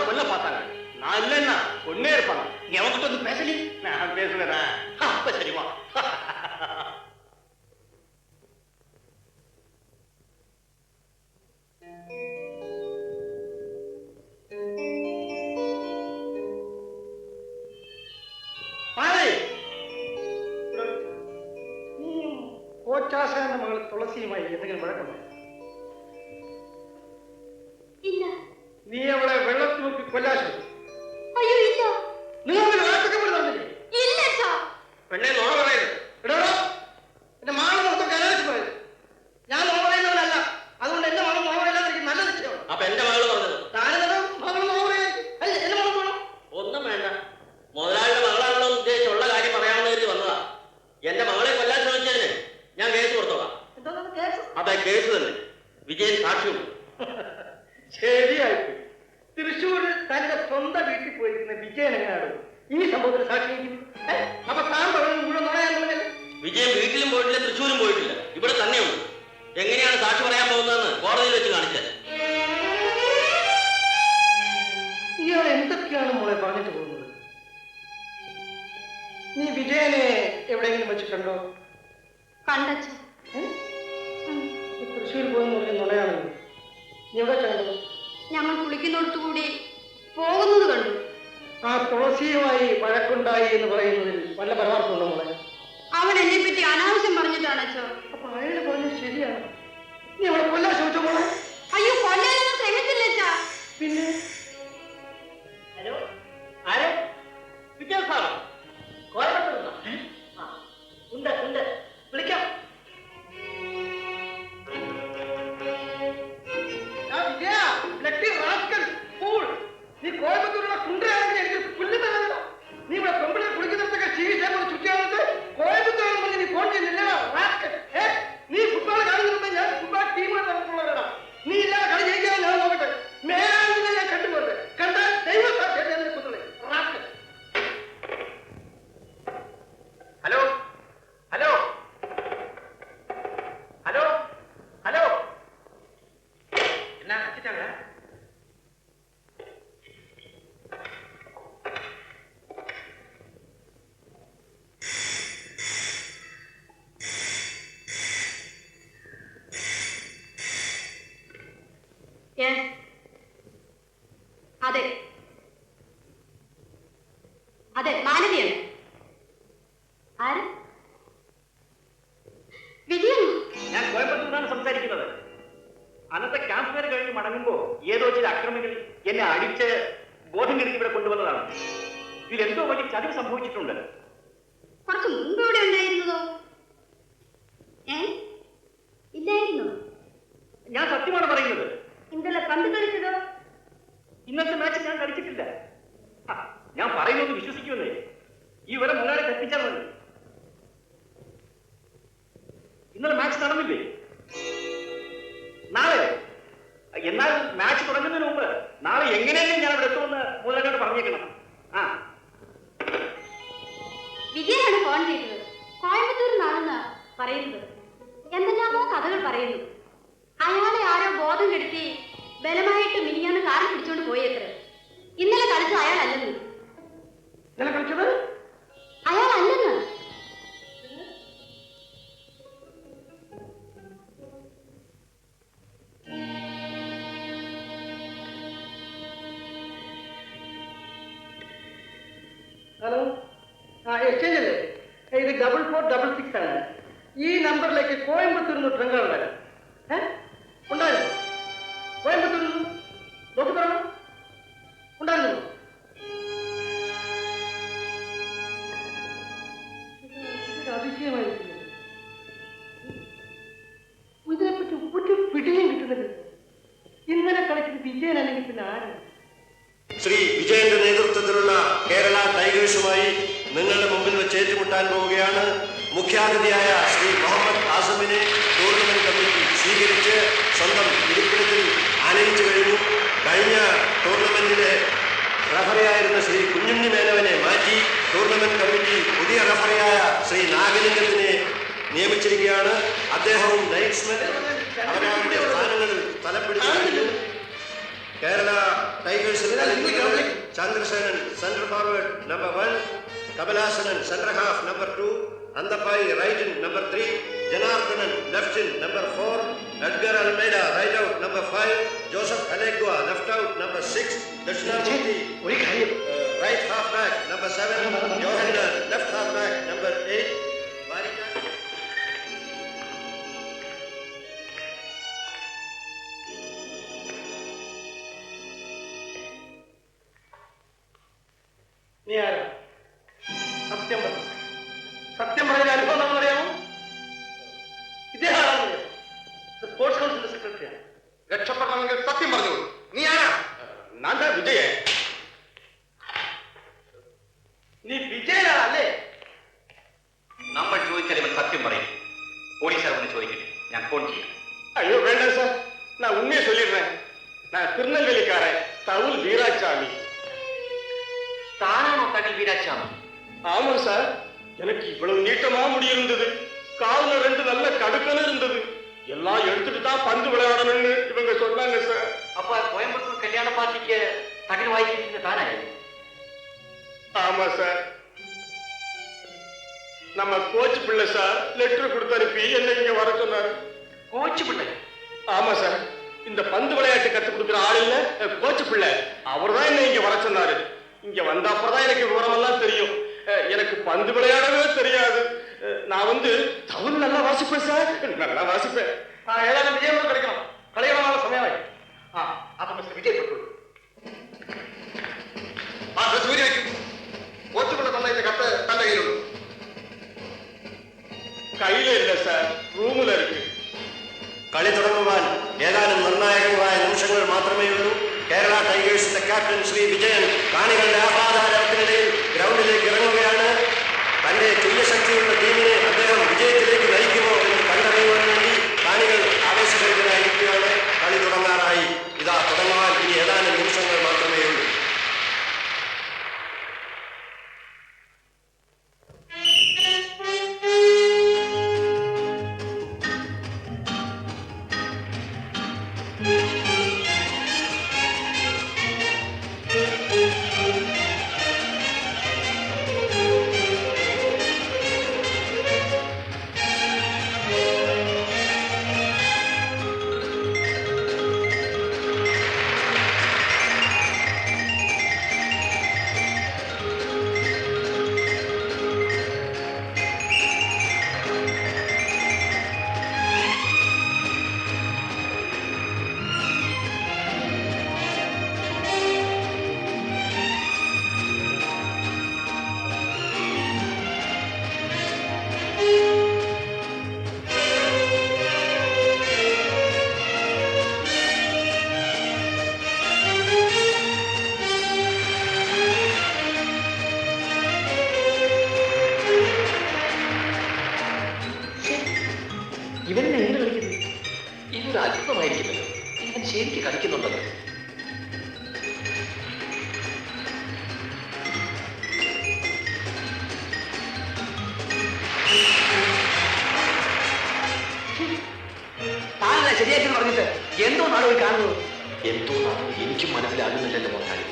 கொல்ல பார்த்தாங்க. நான் இல்லைன்னா கொன்னே இருப்பாங்க. நீ அவங்கிட்ட வந்து பேசலி. நான் பேசுவேன். அப்ப சரிவா. കോച്ചാശാന്റെ മകൾ തുളസിയുമായി എന്തെങ്കിലും വഴക്കുണ്ടോ? ഇല്ല. നീ അവളെ വെള്ളത്തിൽ നോക്കി കൊല്ലാൻ ശ്രമിച്ചു? അയ്യോ ഇല്ല. നിങ്ങൾ നടന്നില്ലേ? ഇല്ല പെണ്ണെ നോണ പറയുന്നത്. എടോ എന്റെ മകളെ മൊത്തം കലാശിച്ചു പോയത്. ഞാൻ നോണ പറയുന്നവനല്ല. അതുകൊണ്ട് എന്റെ മകൾ നോണ പറയാതിരിക്കും നല്ല നിശ്ചയമാണ്. അപ്പൊ എന്റെ മകള് പറഞ്ഞത് താനും മകൾ നോണ പറയാൻ എന്റെ മകൾ വേണം. ഒന്നും വേണ്ട. മുതലാളിയുടെ മകളാണല്ലോ ഉദ്ദേശിച്ചുള്ള കാര്യം പറയാമെന്ന് കരുതി വന്നതാ. എന്റെ മകളെ കൊല്ലാൻ ശ്രമിച്ചതിന് ഞാൻ കേസ് കൊടുത്തോളാം. അതെ, കേസ് തന്നെ. വിജയൻ സാക്ഷിയുണ്ട്. ശരിയായിട്ട് തൃശ്ശൂരിൽ തന്റെ സ്വന്തം വീട്ടിൽ പോയിരിക്കുന്ന വിജയൻ എങ്ങനെയാണ് ഈ സംഭവത്തിൽ സാക്ഷി? അപ്പൊ താൻ പറയുന്നത് മുഴുവൻ നുണയാണെന്നല്ലേ? വിജയൻ വീട്ടിലും പോയിട്ടില്ല, തൃശ്ശൂരും പോയിട്ടില്ല, ഇവിടെ തന്നെയുണ്ട്. എങ്ങനെയാണ് സാക്ഷി പറയാൻ പോകുന്നതെന്ന് കോടതിയിൽ വെച്ച് കാണിച്ചത്. ഇയാൾ എന്തൊക്കെയാണ് മോളെ പറഞ്ഞിട്ട് പോകുന്നത്? നീ വിജയനെ എവിടെയെങ്കിലും വെച്ചിട്ടുണ്ടോ? കണ്ടച്ച. തൃശ്ശൂർ പോയെന്ന് പറഞ്ഞ നുണയാണല്ലോ. നീ എവിടെ കണ്ടത്? ഞങ്ങൾ കുളിക്കുന്നിടത്തുകൂടി പോകുന്നത് കണ്ടു. ആ തുളസിയുമായി വഴക്കുണ്ടായി എന്ന് പറയുന്നതിൽ വല്ല പരമാർത്ഥമുണ്ടോ മോളെ? അവൻ എന്നെ പറ്റി അനാവശ്യം പറഞ്ഞിട്ടാണ് അച്ഛോ. അപ്പൊ അയാള് പറഞ്ഞത് ശരിയാണ്. നീ അവളെ കൊല്ലാൻ ശ്രമിച്ചോ മോളെ? അയ്യോ, കൊല്ലാനൊന്നും ശ്രമിച്ചില്ല അച്ഛാ. പിന്നെ ഹലോ, ആരെ? വിജയൻ സാറോ? കോയമ്പത്തൂർന്നോ? ഉണ്ട് ഉണ്ട്, വിളിക്കാം. നീ കോയമ്പത്തൂരുള്ള കുണ്ടയാണെങ്കിൽ എനിക്ക് പുല്ലുന്നതല്ല. നീ ഇവിടെ പെമ്പിളെ കുളിക്കുന്നിടത്തൊക്കെ ചീവിച്ചേക്കൊണ്ട് ചുറ്റിയാണെന്ന് കോയമ്പത്തൂരെന്ന് പറഞ്ഞ് നീ ഫോൺ ചെയ്യുന്നില്ല. നീ ഫുട്ബോൾ കാണുന്നുണ്ട്. ഞാൻ ഫുട്ബോൾ ടീമുകൾ നടത്തുള്ളവരാണ്. നീ ഇല്ലാതെ കളി ജയിക്കാൻ ഞാൻ നോക്കട്ടെ. മേലാണെന്ന് ഞാൻ കണ്ടുപോകട്ടെ. കണ്ടാൽ ദൈവം സാക്ഷിയായിട്ട് കുത്തുള്ളേ. ഹലോ ഹലോ ഹലോ ഹലോ, എന്നാ വെച്ചിട്ടാണ്? അതെ അതെ, മാലതിയാണ്. ആര്? വിജയൻ. ഞാൻ കോയമ്പത്തൂരിനാണ് സംസാരിക്കുന്നത്. അന്നത്തെ ക്യാമ്പ് ഫെയർ കഴിഞ്ഞ് മടങ്ങുമ്പോ ഏതോ ചില അക്രമികൾ എന്നെ അടിച്ച് ബോധം കെടുത്തി ഇവിടെ കൊണ്ടുവന്നതാണ്. ഇതിലെന്തോ വലിയ ചതിവ് സംഭവിച്ചിട്ടുണ്ട്. കുറച്ച് മുമ്പ് ഇവിടെ ഉണ്ടായിരുന്നതോ? ഇല്ലായിരുന്നു. ഞാൻ സത്യമാണ് പറയുന്നത്. ഇന്നലെ പന്ത് കളിച്ചതോ? ഇന്നത്തെ മാച്ച് ഞാൻ കളിച്ചിട്ടില്ല. ഞാൻ പറയുന്നത് വിശ്വസിക്കുമെന്നേ. ഈ വിവരം മുതലാളി തെറ്റിച്ചാൽ മതി. ഇന്നലെ മാച്ച് നടന്നില്ലേ? നാളെ. എന്നാൽ മാച്ച് തുടങ്ങുന്നതിന് മുമ്പ് നാളെ എങ്ങനെയെങ്കിലും ഞാൻ ഇവിടെ എത്തുമെന്ന് മുതലാളിയോട് പറഞ്ഞേക്കണം. വിജയനാണ് ഫോൺ ചെയ്തത്. കോയമ്പത്തൂരിൽ നിന്നാണെന്ന് പറയുന്നത്. എന്തെല്ലാമോ കഥകൾ പറയുന്നു. അയാളെ ആരോ ബോധം കെടുത്തി ബലമായിട്ട് മിനിഞ്ഞാന്ന് കാറിൽ പിടിച്ചോണ്ട് പോയത്ര. ഇന്നലെ കളിച്ചത് അയാളല്ലെന്ന്. അയാളല്ലെന്ന്. ഹലോ, എക്സ്ചേഞ്ച് അല്ലേ? ഇത് 4466 ആണ്. ഈ നമ്പറിലേക്ക് കോയമ്പത്തൂരിൽ നിന്ന് ട്രങ്കാൾ വരാം. ഉണ്ടായിരുന്നു? കോയമ്പത്തൂരിൽ നിന്ന് നോക്കി തരണം. ഉണ്ടായിരുന്നു? അതിശയമായിരിക്കുന്നു. ഇതിനെപ്പറ്റി ഒരു പിടിയും കിട്ടുന്നില്ല. ഇന്നലെ കളിച്ചത് വിജയൻ അല്ലെങ്കിൽ പിന്നെ ആരും. ശ്രീ വിജയന്റെ നേതൃത്വത്തിലുള്ള കേരള ടൈഗേഴ്സുമായി നിങ്ങളുടെ മുമ്പിൽ വെച്ച് ഏറ്റുമുട്ടാൻ പോവുകയാണ്. മുഖ്യാതിഥിയായ ശ്രീ മുഹമ്മദ് ആസമിനെ ടൂർണമെന്റ് കമ്മിറ്റി സ്വീകരിച്ച് സ്വന്തം ഇരിപ്പിടത്തിൽ ആനയിച്ചു കഴിഞ്ഞു. കഴിഞ്ഞ ടൂർണമെന്റിലെ റഫറിയായിരുന്ന ശ്രീ കുഞ്ഞുണ്ണി മേനവനെ മാറ്റി ടൂർണമെന്റ് കമ്മിറ്റി പുതിയ റഫറിയായ ശ്രീ നാഗലിംഗത്തിനെ നിയമിച്ചിരിക്കുകയാണ്. അദ്ദേഹവും നൈറ്റ്സ്മാൻ അവരവരുടെ സ്ഥാനങ്ങളിൽ സ്ഥലം പിടിച്ചു. Kerala Tigers Chandrasenan, center forward, number 1. Kabalasanan, center half, number 2. Andapai, right in, number 3. Janardhanan, left in, number 4. Edgar Almeida, right out, number 5. Joseph Allegua, left out, number 6. Dakshinamurthy, right half back, number 7. Johanna, left half back, number 8. Varika. നീ ആരാ? സത്യം പറ. സത്യം പറയുന്ന അനുഭവം നമ്മളറിയാമോ? ഇദ്ദേഹമാണ് sports കൗൺസിലിന്റെ സെക്രട്ടറിയാണ്. രക്ഷപ്പെടണമെങ്കിൽ സത്യം പറഞ്ഞോളൂ. നീ ആരാ? നാന്താ വിജയ. നീ വിജയനാണല്ലേ? നമ്മൾ ചോദിച്ചാൽ ഇവൻ സത്യം പറയും. പോലീസുകാർ ഒന്ന് ചോദിക്കട്ടെ, ഞാൻ ഫോൺ ചെയ്യാം. ஐயோ வேண்டாம் சார், நான் உண்மையை சொல்லிடுறேன். நான் திருநெல்வேலிக்காரன் தவுல் வீராசாமி. താനാണോ തകൽ വീരാച്ചാമി? ஆமா சார், எனக்கு இவ்வளவு நீட்டமா முடி இருந்தது, கால்ல 2 நல்ல கடுக்கணும் இருந்தது. எல்லாம் எடுத்துட்டு தான் பந்து விளையாடணும்னு இவங்க சொன்னாங்க சார். അപ്പൊ കോയമ്പത്തൂർ കല്യാണ പാർട്ടിക്ക് തകൽ വായിച്ചിരിക്കുന്ന താനായിരുന്നു? ஆமா சார், நம்ம கோச் பிள்ளை சார் லெட்டர் கொடுத்து அனுப்பி என்ன இங்க வர சொன்னாரு. കോച്ച് പിള്ളേ? ஆமா சார், இந்த பந்து விளையாட்டு கத்து கொடுக்குற ஆள் இல்ல கோச் பிள்ளை, அவர் தான் என்ன இங்க வர சொன்னாரு. இங்க வந்த அப்புறம்தான் எனக்கு விவரமெல்லாம் தெரியும். எனக்கு பந்து விளையாடவே தெரியாது. நான் வந்து தவுல் நல்லா வாசிப்பேன் சார், நல்லா வாசிப்பேன். ஏதாவது விஜயம் கிடைக்கணும், கலையணமான சமயமாய். அப்ப மிஸ்டர் விஜய் பட்டு സൂര്യ വയ്ക്കും. കോച്ചുപിള്ള തന്ന இந்த കത്ത് തന്റെ കയ്യിലുള്ളൂ. கையில இல்ல சார், റൂമിൽ இருக்கு. കളി തുടങ്ങുവാൻ ഏതാനും നിർണായകമായ നിമിഷങ്ങൾ മാത്രമേയുള്ളൂ. കേരള ടൈഗേഴ്സിന്റെ ക്യാപ്റ്റൻ ശ്രീ വിജയൻ കാണികളുടെ ആഹ്ലാദത്തിനിടയിൽ ഗ്രൗണ്ടിലേക്ക് ഇറങ്ങുകയാണ്. തന്റെ തുല്യശക്തിയുള്ള ടീമിനെ അദ്ദേഹം വിജയത്തിലേക്ക് നയിക്കുമോ എന്ന് കണ്ടറിയുവാൻ വേണ്ടി കാണികൾ ആവേശഭരിതരായിരിക്കുകയാണ്. കളി തുടങ്ങാറായി. ഇതാ തുടങ്ങുവാൻ ഇനി ഏതാനും നിമിഷങ്ങൾ മാത്രമേയുള്ളൂ. ഇവനെ എങ്ങനെ കളിക്കുന്നു? ഇതൊരു അത്ഭുതമായിരിക്കുമല്ലോ. ഇവൻ ശരിക്ക് കളിക്കുന്നുണ്ടല്ലോ. താനല്ല ശരിയായിട്ട് പറഞ്ഞിട്ട് എന്തോ നാളെ കാണുന്നത്? എന്തോ നാളെ എനിക്കും മനസ്സിലാകുന്നില്ലല്ലോ മുതലാളി.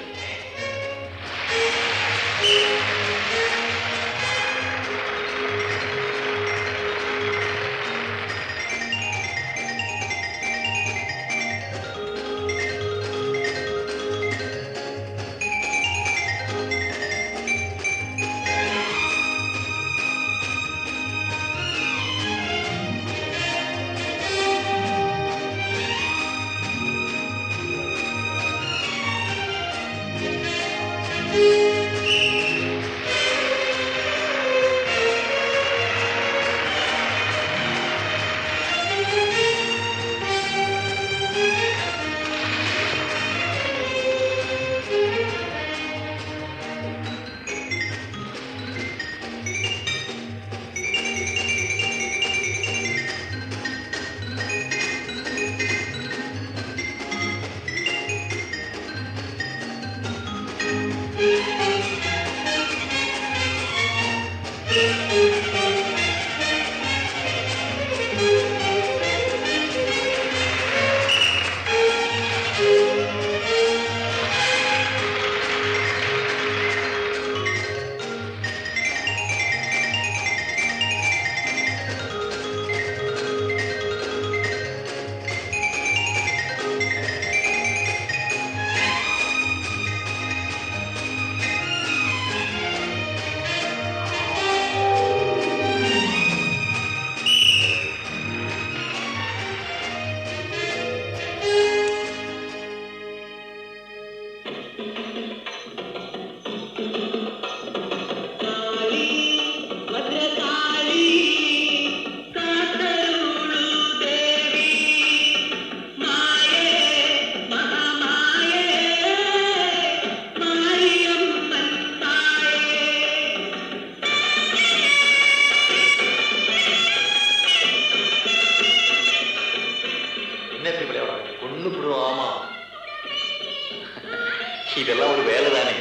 வேலை தானே,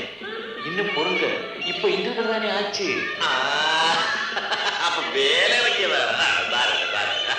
இன்னும் பொறுங்க, இப்ப இன்டர்வல் தானே ஆச்சு. அப்ப வேலை வைக்கதா பாருங்க பாருங்க.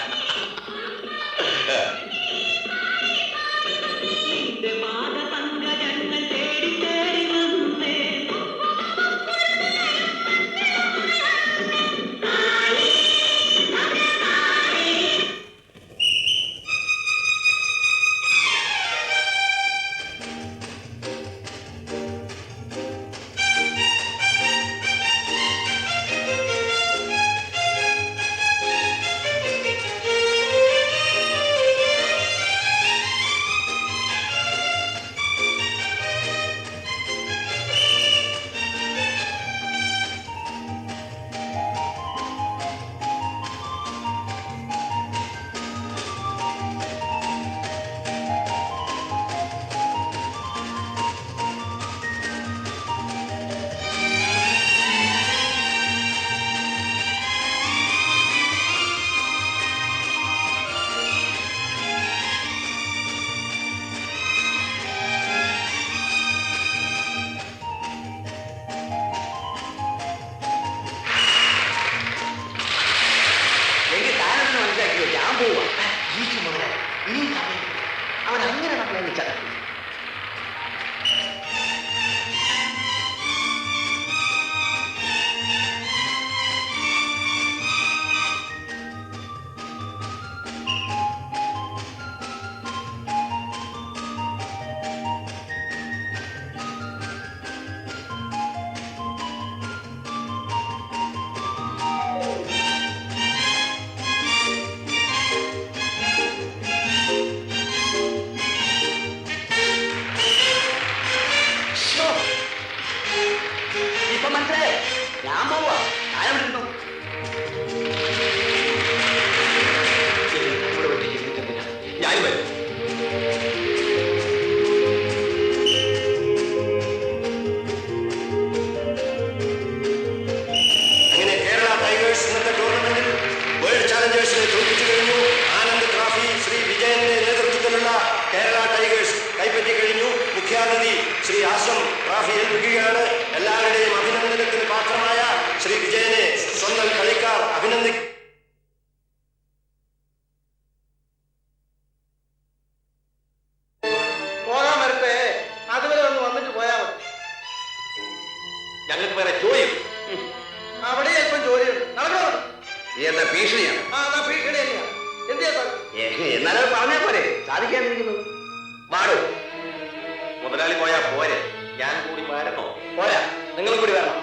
അവൻ അങ്ങനെ നമ്മളെ വിളിച്ചത്. ശ്രീ ആസം ട്രോഫി ഏൽപ്പിക്കുകയാണ്. എല്ലാവരുടെയും അഭിനന്ദനത്തിന് പാത്രമായ ശ്രീ വിജയനെ സ്വന്തം കളിക്കാർ അഭിനന്ദിക്കും. പോകാൻ വരട്ടെ, അതുവരെ ഒന്ന് വന്നിട്ട് പോയാൽ മതി. ഞങ്ങൾക്ക് വേറെ ജോലിയും അവിടെ അല്പം ജോലിയുണ്ട്, നടക്കണം. നീ എന്താ ഭീഷണിയാണ്? എന്നാ ഭീഷണി തന്നെയാ. എന്ത് ചെയ്യാൻ? എന്നാലും പറഞ്ഞാ പോരെ, സാധിക്കാതിരിക്കുന്നു. മാടൂ, മുതലാളി പോയാ പോരെ, ഞാൻ കൂടി വരണോ? പോരാ, നിങ്ങളും കൂടി വരണം.